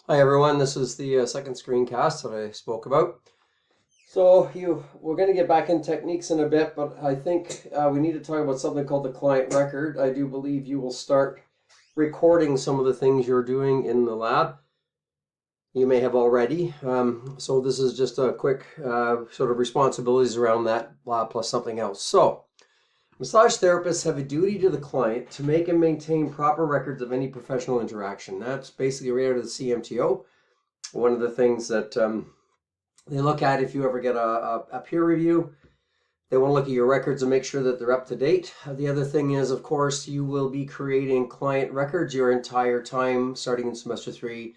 Hi everyone, this is the second screencast that I spoke about. We're going to get back in techniques in a bit, but I think we need to talk about something called the client record. I do believe you will start recording some of the things you're doing in the lab. You may have already. So this is just a quick sort of responsibilities around that plus something else. So massage therapists have a duty to the client to make and maintain proper records of any professional interaction. That's basically right out of the CMTO. One of the things that they look at if you ever get a peer review, they want to look at your records and make sure that they're up to date. The other thing is, of course, you will be creating client records your entire time, starting in semester 3,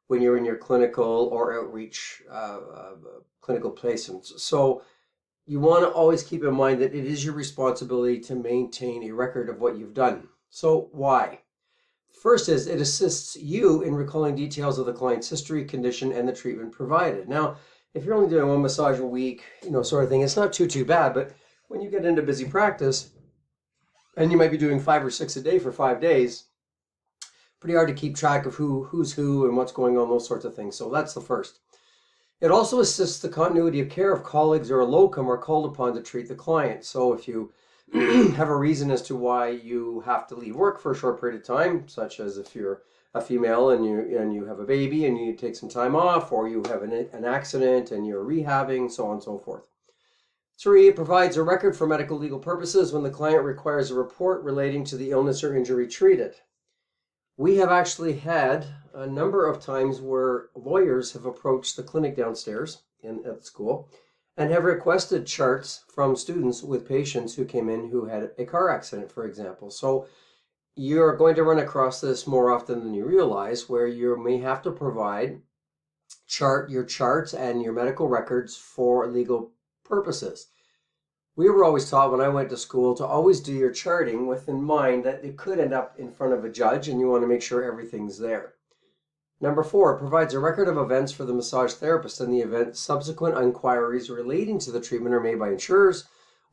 when you're in your clinical or outreach clinical placements. So you want to always keep in mind that it is your responsibility to maintain a record of what you've done. So why? First is it assists you in recalling details of the client's history, condition, and the treatment provided. Now, if you're only doing one massage a week, sort of thing, it's not too bad, but when you get into busy practice, and you might be doing 5 or 6 a day for 5 days, pretty hard to keep track of who's who and what's going on, those sorts of things. So that's the first. It also assists the continuity of care if colleagues or a locum are called upon to treat the client. So if you have a reason as to why you have to leave work for a short period of time, such as if you're a female and you have a baby and you take some time off, or you have an accident and you're rehabbing, so on and so forth. 3, it provides a record for medical legal purposes when the client requires a report relating to the illness or injury treated. We have actually had a number of times where lawyers have approached the clinic downstairs at the school and have requested charts from students with patients who came in who had a car accident, for example. So you're going to run across this more often than you realize, where you may have to provide your charts and your medical records for legal purposes. We were always taught when I went to school to always do your charting with in mind that it could end up in front of a judge and you want to make sure everything's there. Number 4, it provides a record of events for the massage therapist in the event subsequent inquiries relating to the treatment are made by insurers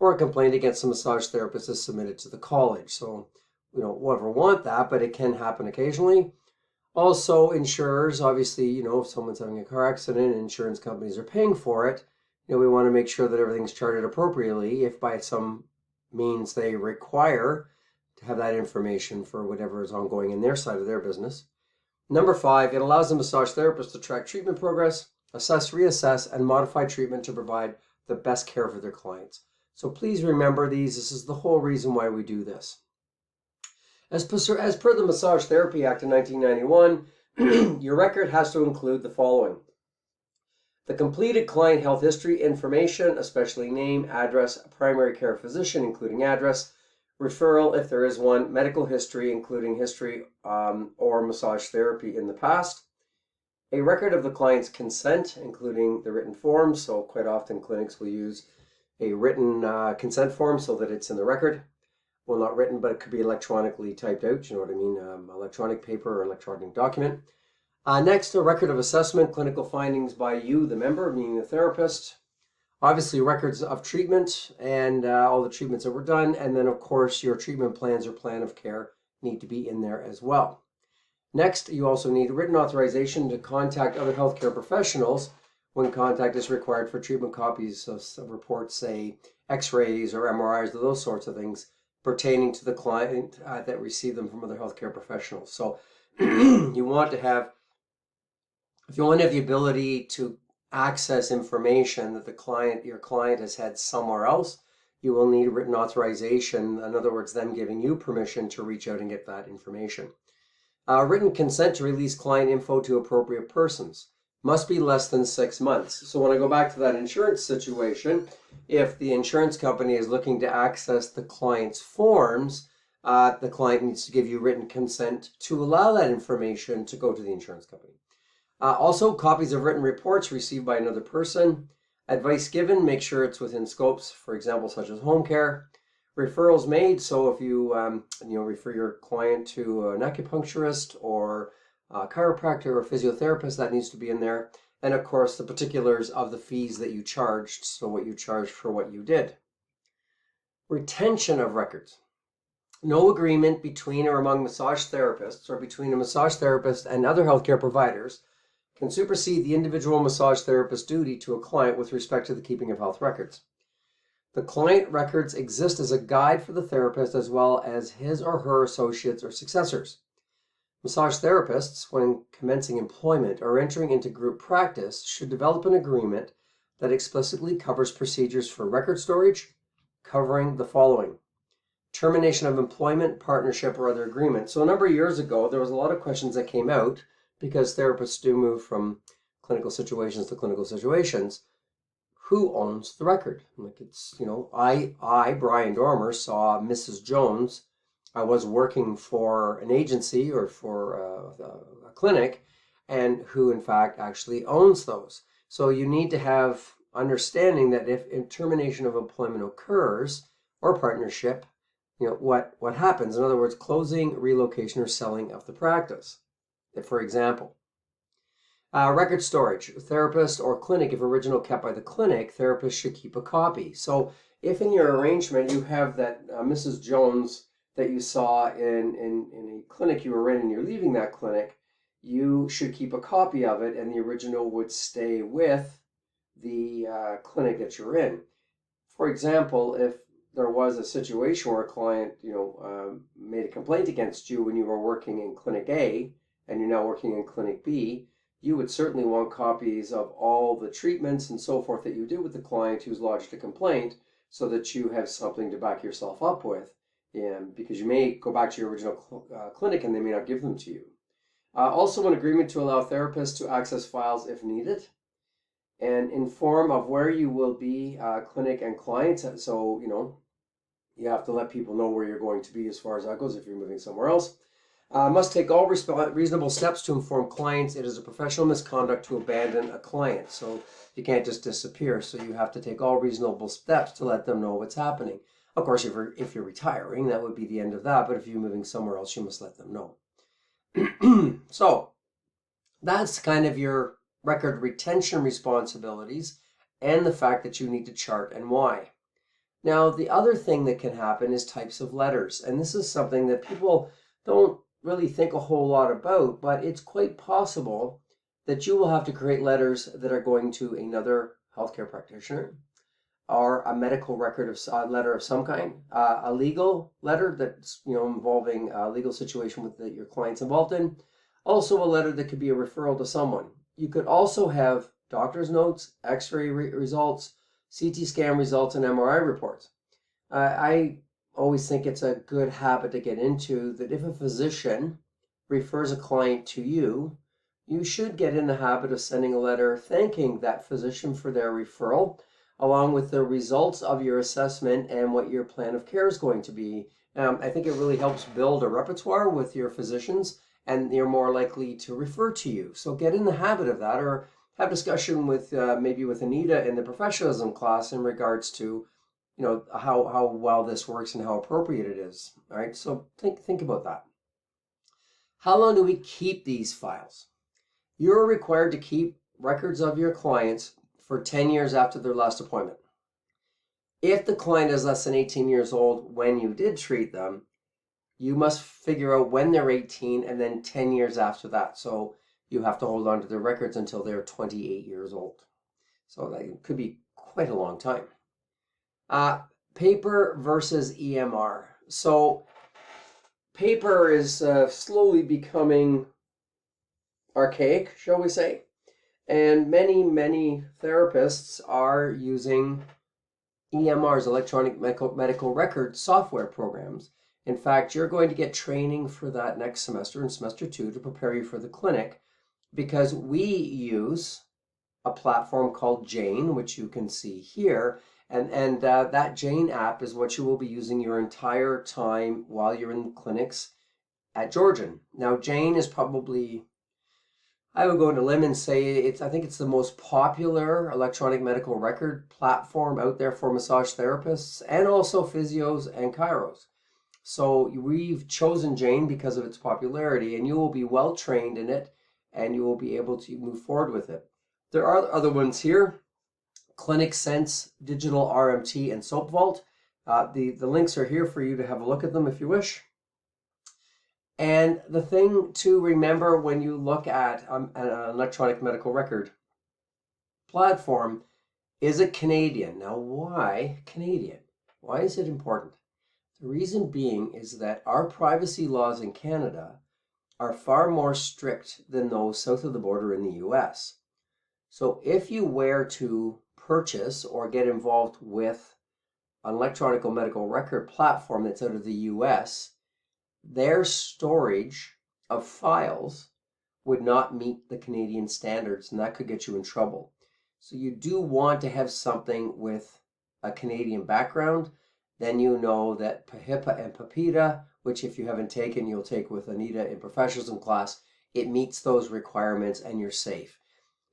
or a complaint against the massage therapist is submitted to the college. So we don't ever want that, but it can happen occasionally. Also, insurers, obviously, if someone's having a car accident and insurance companies are paying for it, we want to make sure that everything's charted appropriately if by some means they require to have that information for whatever is ongoing in their side of their business. Number 5, it allows the massage therapist to track treatment progress, assess, reassess, and modify treatment to provide the best care for their clients. So please remember these. This is the whole reason why we do this. As per the Massage Therapy Act of 1991, your record has to include the following: the completed client health history information, especially name, address, primary care physician, including address, referral, if there is one, medical history, including history or massage therapy in the past, a record of the client's consent, including the written form. So quite often clinics will use a written consent form so that it's in the record. Well, not written, but it could be electronically typed out. You know what I mean? Electronic paper or electronic document. Next, a record of assessment, clinical findings by you, the member, meaning the therapist. Obviously, records of treatment and all the treatments that were done. And then, of course, your treatment plans or plan of care need to be in there as well. Next, you also need written authorization to contact other healthcare professionals when contact is required for treatment copies of reports, say x-rays or MRIs, those sorts of things pertaining to the client that received them from other healthcare professionals. So you want to have, if you want to have the ability to access information that your client has had somewhere else, you will need written authorization. In other words, them giving you permission to reach out and get that information. Written consent to release client info to appropriate persons must be less than 6 months. So when I go back to that insurance situation, if the insurance company is looking to access the client's forms, the client needs to give you written consent to allow that information to go to the insurance company. Also, copies of written reports received by another person. Advice given, make sure it's within scopes, for example, such as home care. Referrals made, so if you refer your client to an acupuncturist or a chiropractor or physiotherapist, that needs to be in there. And of course, the particulars of the fees that you charged, so what you charged for what you did. Retention of records. No agreement between or among massage therapists or between a massage therapist and other healthcare providers can supersede the individual massage therapist's duty to a client with respect to the keeping of health records. The client records exist as a guide for the therapist as well as his or her associates or successors. Massage therapists, when commencing employment or entering into group practice, should develop an agreement that explicitly covers procedures for record storage, covering the following: termination of employment, partnership, or other agreement. So a number of years ago, there was a lot of questions that came out because therapists do move from clinical situations to clinical situations. Who owns the record? Like, it's, I, Brian Dormer, saw Mrs. Jones. I was working for an agency or for a clinic, and who in fact actually owns those. So you need to have understanding that if termination of employment occurs or partnership, what happens. In other words, closing, relocation, or selling of the practice. For example, record storage. Therapist or clinic, if original kept by the clinic, therapist should keep a copy. So if in your arrangement you have that Mrs. Jones that you saw in a clinic you were in and you're leaving that clinic, you should keep a copy of it, and the original would stay with the clinic that you're in. For example, if there was a situation where a client made a complaint against you when you were working in clinic A and you're now working in clinic B, you would certainly want copies of all the treatments and so forth that you did with the client who's lodged a complaint, so that you have something to back yourself up with, because you may go back to your original clinic and they may not give them to you. Also, an agreement to allow therapists to access files if needed, and inform of where you will be, clinic and client. So, you have to let people know where you're going to be as far as that goes if you're moving somewhere else. Must take all reasonable steps to inform clients. It is a professional misconduct to abandon a client. So you can't just disappear. So you have to take all reasonable steps to let them know what's happening. Of course, if you're retiring, that would be the end of that. But if you're moving somewhere else, you must let them know. So that's kind of your record retention responsibilities and the fact that you need to chart and why. Now, the other thing that can happen is types of letters. And this is something that people don't really think a whole lot about, but it's quite possible that you will have to create letters that are going to another healthcare practitioner, or a medical record of letter of some kind, a legal letter that's involving a legal situation that your client's involved in, also a letter that could be a referral to someone. You could also have doctor's notes, x-ray results, CT scan results, and MRI reports. I always think it's a good habit to get into that if a physician refers a client to you, you should get in the habit of sending a letter thanking that physician for their referral, along with the results of your assessment and what your plan of care is going to be. I think it really helps build a repertoire with your physicians, and you're more likely to refer to you. So get in the habit of that, or have discussion with maybe with Anita in the professionalism class in regards to how well this works and how appropriate it is. All right, so think about that. How long do we keep these files? You're required to keep records of your clients for 10 years after their last appointment. If the client is less than 18 years old when you did treat them, you must figure out when they're 18 and then 10 years after that. So you have to hold on to their records until they're 28 years old. So that could be quite a long time. Paper versus EMR. So paper is slowly becoming archaic, shall we say, and many therapists are using EMRs, electronic medical record software programs. In fact, you're going to get training for that next semester, in semester 2, to prepare you for the clinic, because we use a platform called Jane, which you can see here. And that Jane app is what you will be using your entire time while you're in the clinics at Georgian. Now, Jane is probably, I would go on a limb and say I think it's the most popular electronic medical record platform out there for massage therapists and also physios and chiros. So we've chosen Jane because of its popularity, and you will be well trained in it, and you will be able to move forward with it. There are other ones here: Clinic Sense, Digital RMT, and Soap Vault. The links are here for you to have a look at them if you wish. And the thing to remember when you look at an electronic medical record platform, is it Canadian? Now, why Canadian? Why is it important? The reason being is that our privacy laws in Canada are far more strict than those south of the border in the US. So if you were to purchase or get involved with an electronic medical record platform that's out of the US, their storage of files would not meet the Canadian standards, and that could get you in trouble. So you do want to have something with a Canadian background. Then you know that PIHPA and PIPEDA, which if you haven't taken, you'll take with Anita in professionalism class, it meets those requirements and you're safe.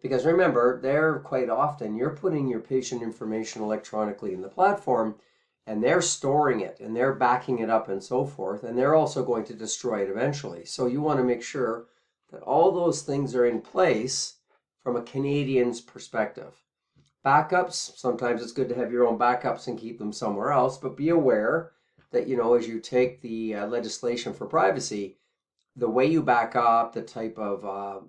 Because remember, they're quite often, you're putting your patient information electronically in the platform, and they're storing it and they're backing it up and so forth, and they're also going to destroy it eventually. So you want to make sure that all those things are in place from a Canadian's perspective. Backups, sometimes it's good to have your own backups and keep them somewhere else, but be aware that, as you take the legislation for privacy, the way you back up, the type of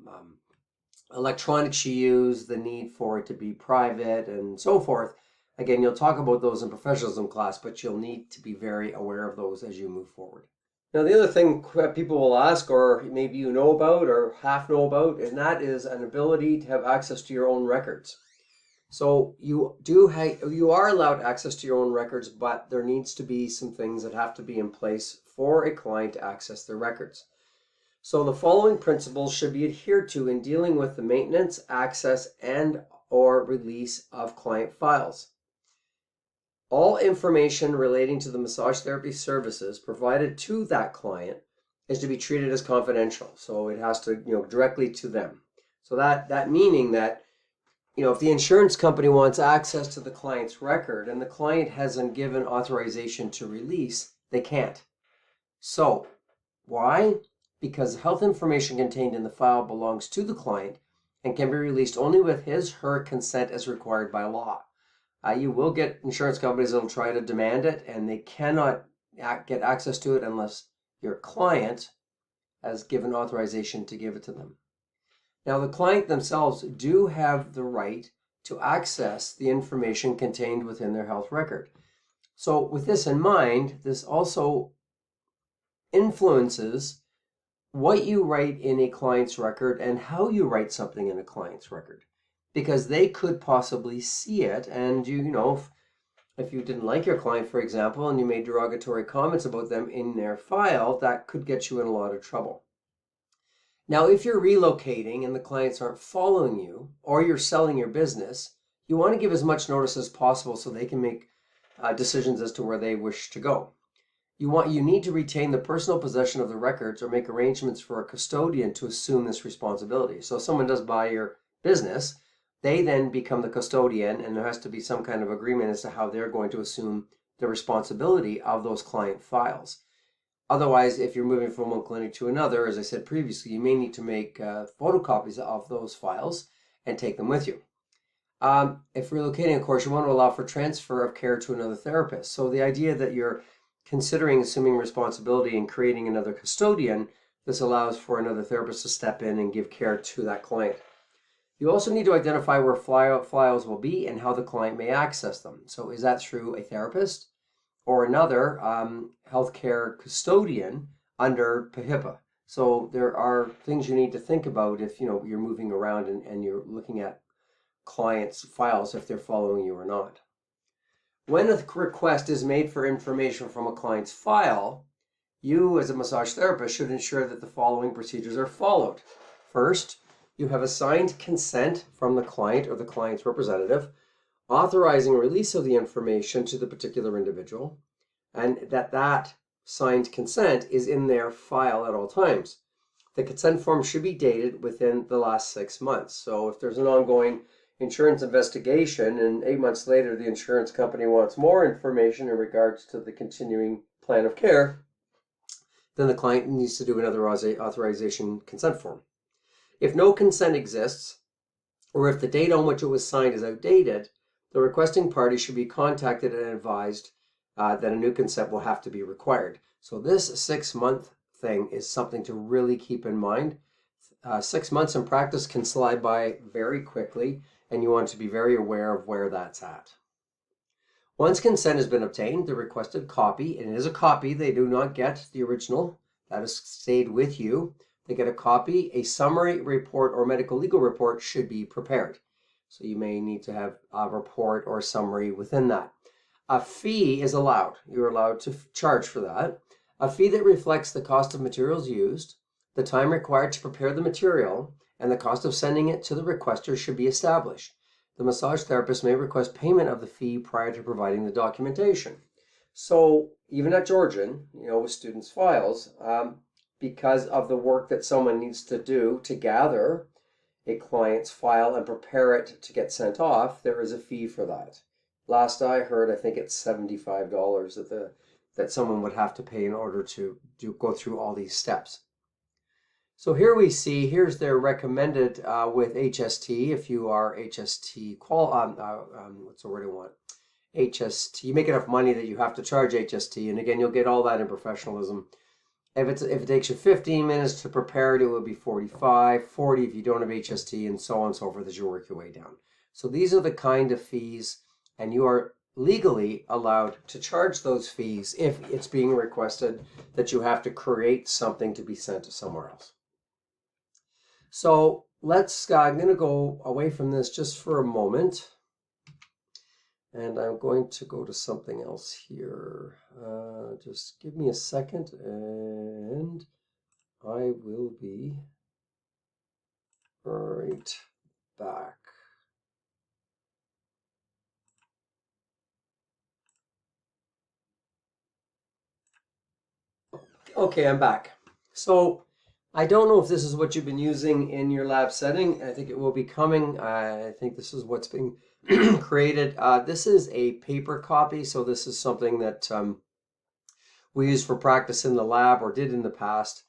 electronics you use, the need for it to be private and so forth. Again, you'll talk about those in professionalism class, but you'll need to be very aware of those as you move forward. Now, the other thing people will ask, or maybe you know about or half know about, and that is an ability to have access to your own records. So you are allowed access to your own records, but there needs to be some things that have to be in place for a client to access their records. So the following principles should be adhered to in dealing with the maintenance, access, and or release of client files. All information relating to the massage therapy services provided to that client is to be treated as confidential. So it has to, directly to them. So that meaning that, if the insurance company wants access to the client's record and the client hasn't given authorization to release, they can't. So why? Because health information contained in the file belongs to the client and can be released only with his/her consent as required by law. You will get insurance companies that will try to demand it, and they cannot get access to it unless your client has given authorization to give it to them. Now, the client themselves do have the right to access the information contained within their health record. So with this in mind, this also influences what you write in a client's record and how you write something in a client's record. Because they could possibly see it, and if you didn't like your client, for example, and you made derogatory comments about them in their file, that could get you in a lot of trouble. Now, if you're relocating and the clients aren't following you, or you're selling your business, you want to give as much notice as possible so they can make decisions as to where they wish to go. You need to retain the personal possession of the records or make arrangements for a custodian to assume this responsibility. So if someone does buy your business, they then become the custodian, and there has to be some kind of agreement as to how they're going to assume the responsibility of those client files. Otherwise, if you're moving from one clinic to another, as I said previously, you may need to make photocopies of those files and take them with you. If relocating, of course, you want to allow for transfer of care to another therapist. So the idea that you're considering assuming responsibility and creating another custodian, this allows for another therapist to step in and give care to that client. You also need to identify where files will be and how the client may access them. So is that through a therapist or another healthcare custodian under PIHPA? So there are things you need to think about if you're moving around and you're looking at clients' files, if they're following you or not. When a request is made for information from a client's file, you as a massage therapist should ensure that the following procedures are followed. First, you have a signed consent from the client or the client's representative authorizing release of the information to the particular individual, and that signed consent is in their file at all times. The consent form should be dated within the last 6 months. So if there's an ongoing insurance investigation and 8 months later the insurance company wants more information in regards to the continuing plan of care, then the client needs to do another authorization consent form. If no consent exists, or if the date on which it was signed is outdated, the requesting party should be contacted and advised that a new consent will have to be required. So this 6-month thing is something to really keep in mind. 6 months in practice can slide by very quickly, and you want to be very aware of where that's at. Once consent has been obtained, the requested copy, and it is a copy, they do not get the original, that has stayed with you. They get a copy, a summary report or medical legal report should be prepared. So you may need to have a report or summary within that. A fee is allowed. You're allowed to charge for that. A fee that reflects the cost of materials used, the time required to prepare the material, and the cost of sending it to the requester should be established. The massage therapist may request payment of the fee prior to providing the documentation. So even at Georgian, with students' files, because of the work that someone needs to do to gather a client's file and prepare it to get sent off, there is a fee for that. Last I heard, I think it's $75 that someone would have to pay in order to go through all these steps. So here we see, here's their recommended with HST. If you are HST what's the word I want? HST. You make enough money that you have to charge HST, and again, you'll get all that in professionalism. If it takes you 15 minutes to prepare it, it will be 45, 40 if you don't have HST, and so on and so forth as you work your way down. So these are the kind of fees, and you are legally allowed to charge those fees if it's being requested that you have to create something to be sent to somewhere else. So I'm going to go away from this just for a moment, and I'm going to go to something else here. Just give me a second, and I will be right back. Okay, I'm back. So I don't know if this is what you've been using in your lab setting. I think it will be coming. I think this is what's being created. This is a paper copy, so this is something that we use for practice in the lab or did in the past.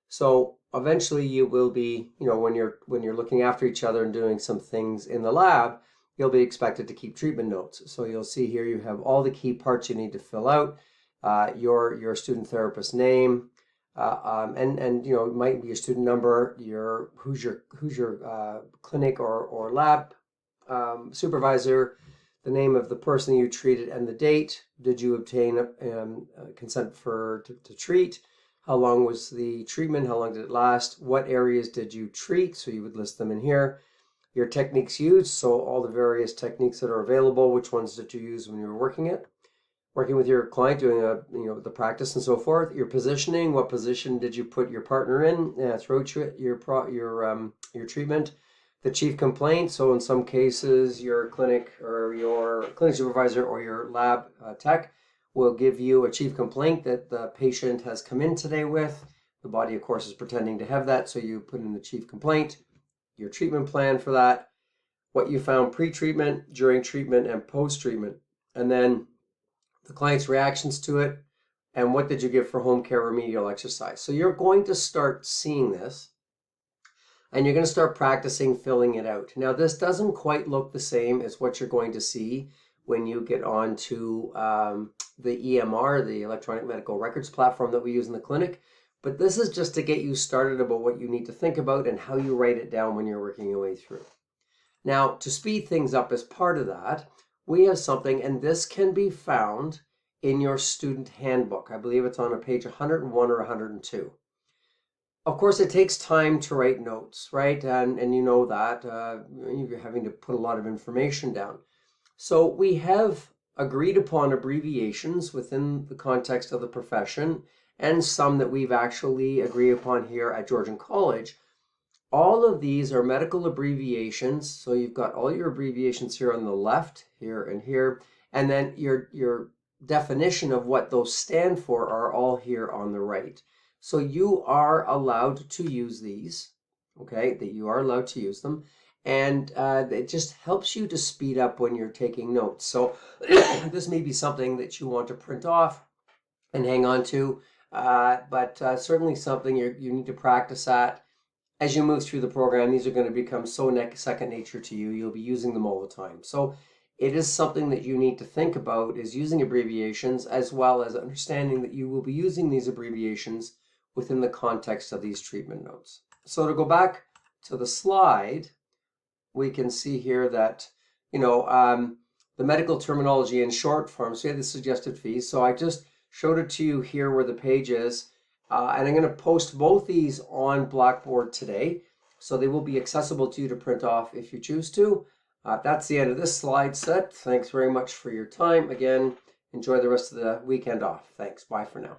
So eventually you will be, when you're looking after each other and doing some things in the lab, you'll be expected to keep treatment notes. So you'll see here you have all the key parts you need to fill out, your student therapist name, and it might be your student number, who's your clinic or lab supervisor, the name of the person you treated, and the date. Did you obtain consent to treat? How long was the treatment? How long did it last? What areas did you treat? So you would list them in here. Your techniques used, so all the various techniques that are available. Which ones did you use when you were working with your client, doing the practice and so forth. Your positioning, what position did you put your partner in throughout your treatment. The chief complaint, so in some cases your clinic or your clinic supervisor or your lab tech will give you a chief complaint that the patient has come in today with. The body, of course, is pretending to have that, so you put in the chief complaint, your treatment plan for that, what you found pre-treatment, during treatment, and post-treatment, and then the client's reactions to it, and what did you give for home care remedial exercise. So you're going to start seeing this, and you're going to start practicing filling it out. Now, this doesn't quite look the same as what you're going to see when you get onto the EMR, the electronic medical records platform that we use in the clinic. But this is just to get you started about what you need to think about and how you write it down when you're working your way through. Now, to speed things up as part of that, we have something, and this can be found in your student handbook. I believe it's on page 101 or 102. Of course, it takes time to write notes, right? And you know that. You're having to put a lot of information down. So we have agreed upon abbreviations within the context of the profession, and some that we've actually agreed upon here at Georgian College. All of these are medical abbreviations. So you've got all your abbreviations here on the left, here and here, and then your definition of what those stand for are all here on the right. So you are allowed to use these, okay, that you are allowed to use them. And it just helps you to speed up when you're taking notes. So this may be something that you want to print off and hang on to, but certainly something you need to practice at. As you move through the program, these are going to become so second nature to you. You'll be using them all the time. So it is something that you need to think about, is using abbreviations, as well as understanding that you will be using these abbreviations within the context of these treatment notes. So to go back to the slide, we can see here that, the medical terminology in short form, so we have the suggested fees. So I just showed it to you here where the page is, and I'm going to post both these on Blackboard today. So they will be accessible to you to print off if you choose to. That's the end of this slide set. Thanks very much for your time. Again, enjoy the rest of the weekend off. Thanks. Bye for now.